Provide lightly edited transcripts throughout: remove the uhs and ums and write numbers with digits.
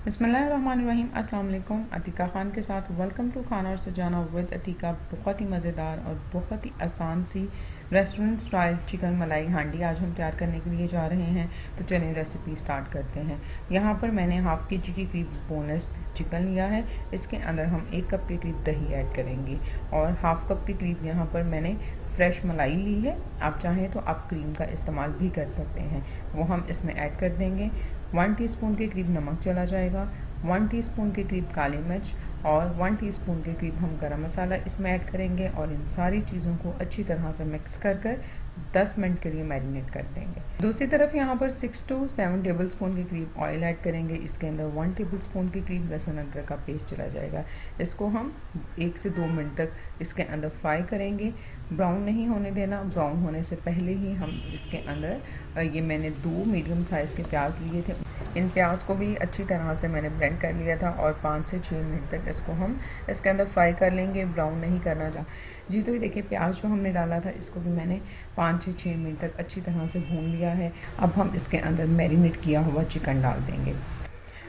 बिस्मिल्लाहिर्रहमानिर्रहीम। अस्सलाम वालेकुम। अतीका ख़ान के साथ वेलकम टू खाना और सजाना विद अतीका। बहुत ही मज़ेदार और बहुत ही आसान सी रेस्टोरेंट स्टाइल चिकन मलाई हांडी आज हम तैयार करने के लिए जा रहे हैं। तो चलिए रेसिपी स्टार्ट करते हैं। यहाँ पर मैंने हाफ़ के जी के करीब बोनलेस चिकन लिया है। इसके अंदर हम 1 कप के करीब दही ऐड करेंगे और हाफ़ कप के करीब यहाँ पर मैंने फ्रेश मलाई ली है। आप चाहें तो आप क्रीम का इस्तेमाल भी कर सकते हैं, वो हम इसमें ऐड कर देंगे। 1 टीस्पून के करीब नमक चला जाएगा, 1 टीस्पून के करीब काली मिर्च और 1 टीस्पून के करीब हम गरम मसाला इसमें ऐड करेंगे और इन सारी चीज़ों को अच्छी तरह से मिक्स कर 10 मिनट के लिए मैरिनेट कर देंगे। दूसरी तरफ यहाँ पर 6 to 7 टेबल स्पून के करीब ऑयल ऐड करेंगे। इसके अंदर 1 टेबल स्पून के करीब लहसुन अदरक का पेस्ट चला जाएगा। इसको हम 1 से 2 मिनट तक इसके अंदर फ्राई करेंगे। ब्राउन नहीं होने देना, ब्राउन होने से पहले ही हम इसके अंदर ये मैंने 2 मीडियम साइज़ के प्याज लिए थे, इन प्याज को भी अच्छी तरह से मैंने ब्लेंड कर लिया था और 5 से 6 मिनट तक इसको हम इसके अंदर फ्राई कर लेंगे, ब्राउन नहीं करना चाह जी। तो ये देखिए प्याज जो हमने डाला था इसको भी मैंने 5 से 6 मिनट तक अच्छी तरह से भून लिया है। अब हम इसके अंदर मैरिनेट किया हुआ चिकन डाल देंगे।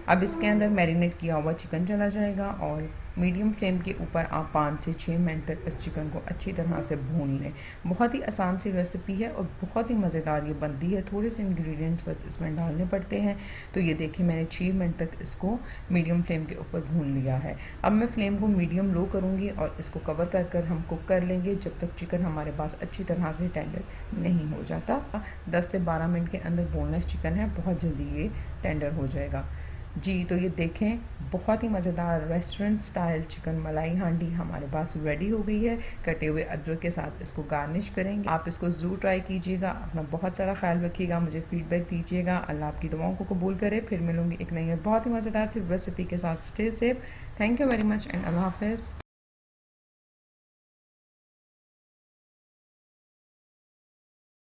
अब इसके अंदर मैरिनेट किया हुआ चिकन चला जाएगा और मीडियम फ्लेम के ऊपर आप 5 से 6 मिनट तक इस चिकन को अच्छी तरह से भून लें। बहुत ही आसान सी रेसिपी है और बहुत ही मज़ेदार ये बनती है। थोड़े से इंग्रेडिएंट्स बस इसमें डालने पड़ते हैं। तो ये देखिए मैंने 6 मिनट तक इसको मीडियम फ्लेम के ऊपर भून लिया है। अब मैं फ्लेम को मीडियम लो करूँगी और इसको कवर कर हम कुक कर लेंगे जब तक चिकन हमारे पास अच्छी तरह से टेंडर नहीं हो जाता। 10 से 12 मिनट के अंदर बोनलेस चिकन है, बहुत जल्दी ये टेंडर हो जाएगा जी। तो ये देखें बहुत ही मज़ेदार रेस्टोरेंट स्टाइल चिकन मलाई हांडी हमारे पास रेडी हो गई है। कटे हुए अदरक के साथ इसको गार्निश करेंगे। आप इसको ज़रूर ट्राई कीजिएगा, अपना बहुत सारा ख्याल रखिएगा, मुझे फीडबैक दीजिएगा। अल्लाह आपकी दुआओं को कबूल करे। फिर मिलूंगी एक नई बहुत ही मज़ेदार सी रेसिपी के साथ। Stay safe. Thank you very much and Allah हाफ़िज़।